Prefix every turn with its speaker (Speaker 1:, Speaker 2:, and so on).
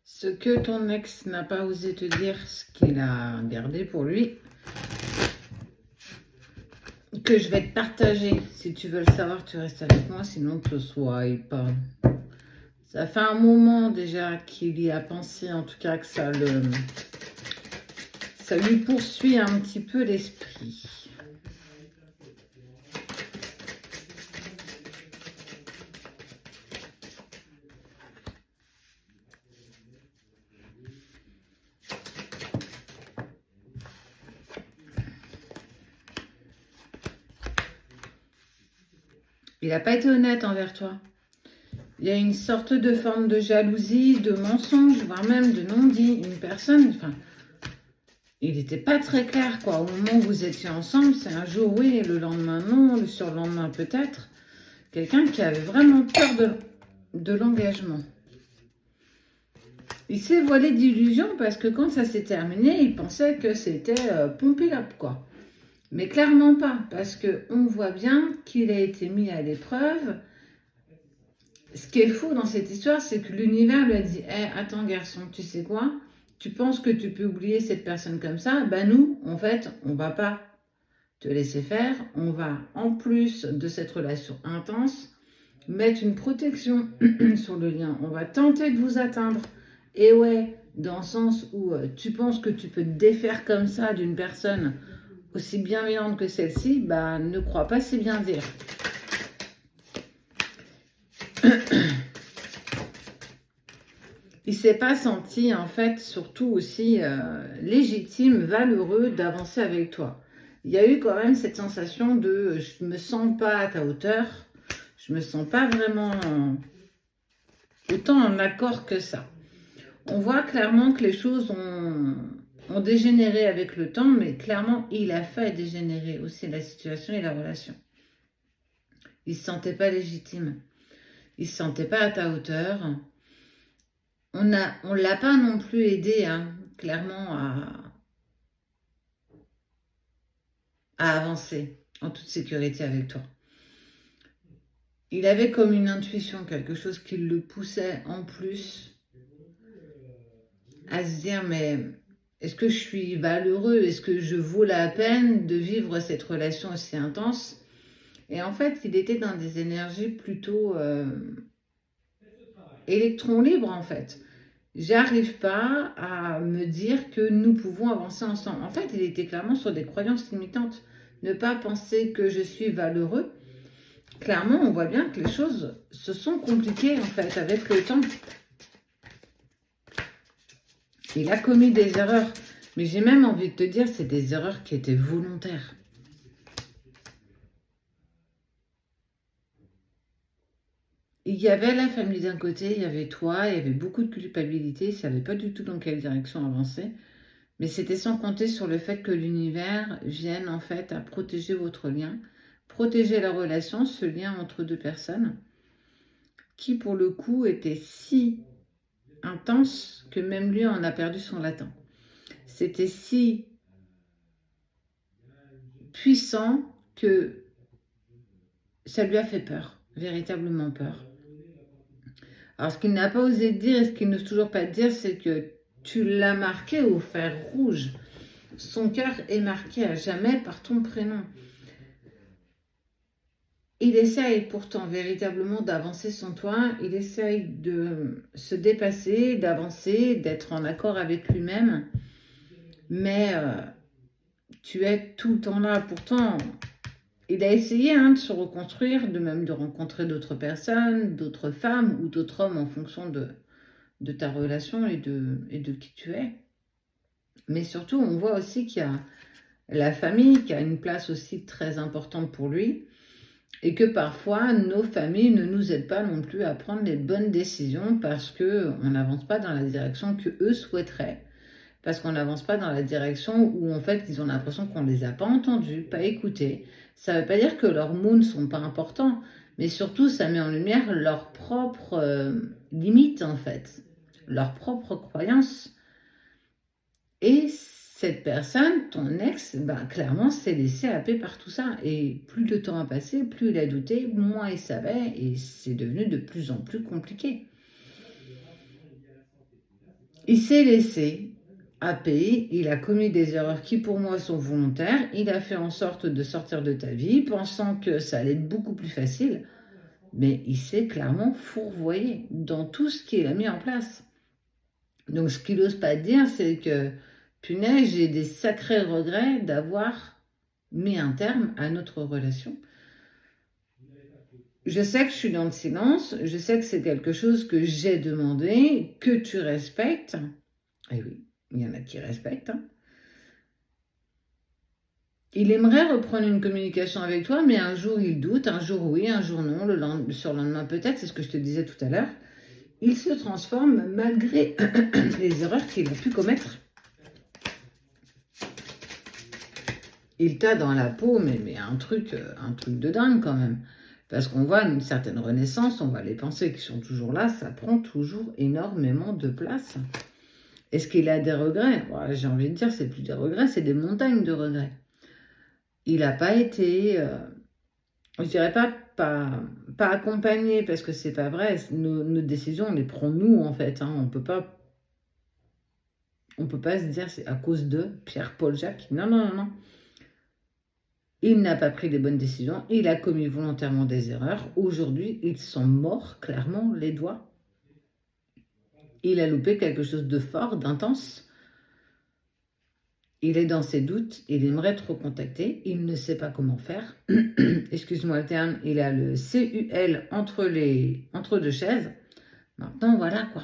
Speaker 1: Ce que ton ex n'a pas osé te dire, ce qu'il a gardé pour lui, que je vais te partager. Si tu veux le savoir, tu restes avec moi, sinon tu swipe. Ça fait un moment déjà qu'il y a pensé, en tout cas que ça lui poursuit un petit peu l'esprit. Il n'a pas été honnête envers toi. Il y a une sorte de forme de jalousie, de mensonge, voire même de non-dit. Une personne, enfin, il n'était pas très clair, quoi. Au moment où vous étiez ensemble, c'est un jour oui, le lendemain non, le surlendemain peut-être. Quelqu'un qui avait vraiment peur de l'engagement. Il s'est voilé d'illusions parce que quand ça s'est terminé, il pensait que c'était pompé up, quoi. Mais clairement pas, parce qu'on voit bien qu'il a été mis à l'épreuve. Ce qui est fou dans cette histoire, c'est que l'univers lui a dit hey, « Attends garçon, tu sais quoi? Tu penses que tu peux oublier cette personne comme ça? Ben nous, en fait, on va pas te laisser faire. On va, en plus de cette relation intense, mettre une protection sur le lien. On va tenter de vous atteindre. Et ouais, dans le sens où tu penses que tu peux te défaire comme ça d'une personne aussi bienveillante que celle-ci, bah ne crois pas si bien dire. » Il ne s'est pas senti, en fait, surtout aussi légitime, valeureux d'avancer avec toi. Il y a eu quand même cette sensation de je ne me sens pas à ta hauteur, je ne me sens pas vraiment autant en accord que ça. On voit clairement que les choses ont dégénéré avec le temps, mais clairement, il a fait dégénérer aussi la situation et la relation. Il ne se sentait pas légitime. Il ne se sentait pas à ta hauteur. On ne l'a pas non plus aidé, hein, clairement, à avancer en toute sécurité avec toi. Il avait comme une intuition, quelque chose qui le poussait en plus à se dire, mais est-ce que je suis valeureux? Est-ce que je vaux la peine de vivre cette relation aussi intense? Et en fait, il était dans des énergies plutôt électrons libres, en fait. J'arrive pas à me dire que nous pouvons avancer ensemble. En fait, il était clairement sur des croyances limitantes. Ne pas penser que je suis valeureux. Clairement, on voit bien que les choses se sont compliquées, en fait, avec le temps. Il a commis des erreurs. Mais j'ai même envie de te dire, c'est des erreurs qui étaient volontaires. Il y avait la famille d'un côté, il y avait toi, il y avait beaucoup de culpabilité, il ne savait pas du tout dans quelle direction avancer. Mais c'était sans compter sur le fait que l'univers vienne en fait à protéger votre lien, protéger la relation, ce lien entre deux personnes, qui pour le coup était si intense que même lui en a perdu son latin. C'était si puissant que ça lui a fait peur, véritablement peur. Alors ce qu'il n'a pas osé dire et ce qu'il n'ose toujours pas dire, c'est que tu l'as marqué au fer rouge. Son cœur est marqué à jamais par ton prénom. Il essaye pourtant véritablement d'avancer sans toi. Il essaye de se dépasser, d'avancer, d'être en accord avec lui-même. Mais tu es tout le temps là. Pourtant, il a essayé de se reconstruire, de même de rencontrer d'autres personnes, d'autres femmes ou d'autres hommes en fonction de ta relation et de qui tu es. Mais surtout, on voit aussi qu'il y a la famille qui a une place aussi très importante pour lui et que parfois, nos familles ne nous aident pas non plus à prendre les bonnes décisions parce qu'on n'avance pas dans la direction qu'eux souhaiteraient, parce qu'on n'avance pas dans la direction où en fait, ils ont l'impression qu'on ne les a pas entendus, pas écoutés. Ça ne veut pas dire que leurs mots ne sont pas importants, mais surtout, ça met en lumière leurs propres limites en fait, leurs propres croyances. Et cette personne, ton ex, clairement, s'est laissé happer par tout ça. Et plus le temps a passé, plus il a douté, moins il savait, et c'est devenu de plus en plus compliqué. Il s'est laissé happer, il a commis des erreurs qui pour moi sont volontaires, il a fait en sorte de sortir de ta vie, pensant que ça allait être beaucoup plus facile, mais il s'est clairement fourvoyé dans tout ce qu'il a mis en place. Donc ce qu'il n'ose pas dire, c'est que, punaise, j'ai des sacrés regrets d'avoir mis un terme à notre relation. Je sais que je suis dans le silence, je sais que c'est quelque chose que j'ai demandé, que tu respectes. Et oui, il y en a qui respectent. Hein. Il aimerait reprendre une communication avec toi, mais un jour il doute, un jour oui, un jour non, le surlendemain peut-être, c'est ce que je te disais tout à l'heure. Il se transforme malgré les erreurs qu'il a pu commettre. Il t'a dans la peau, mais un truc de dingue quand même. Parce qu'on voit une certaine renaissance, on voit les pensées qui sont toujours là, ça prend toujours énormément de place. Est-ce qu'il a des regrets? Bon, j'ai envie de dire, c'est plus des regrets, c'est des montagnes de regrets. Il n'a pas été, je dirais pas accompagné, parce que c'est pas vrai, nos décisions, on les prend nous en fait. Hein. On peut pas se dire c'est à cause de Pierre-Paul Jacques. Non, non, non, non. Il n'a pas pris les bonnes décisions, il a commis volontairement des erreurs. Aujourd'hui, il s'en mord clairement les doigts. Il a loupé quelque chose de fort, d'intense. Il est dans ses doutes, il aimerait te recontacter, il ne sait pas comment faire. Excuse-moi le terme, il a le CUL entre deux chaises. Maintenant, voilà quoi.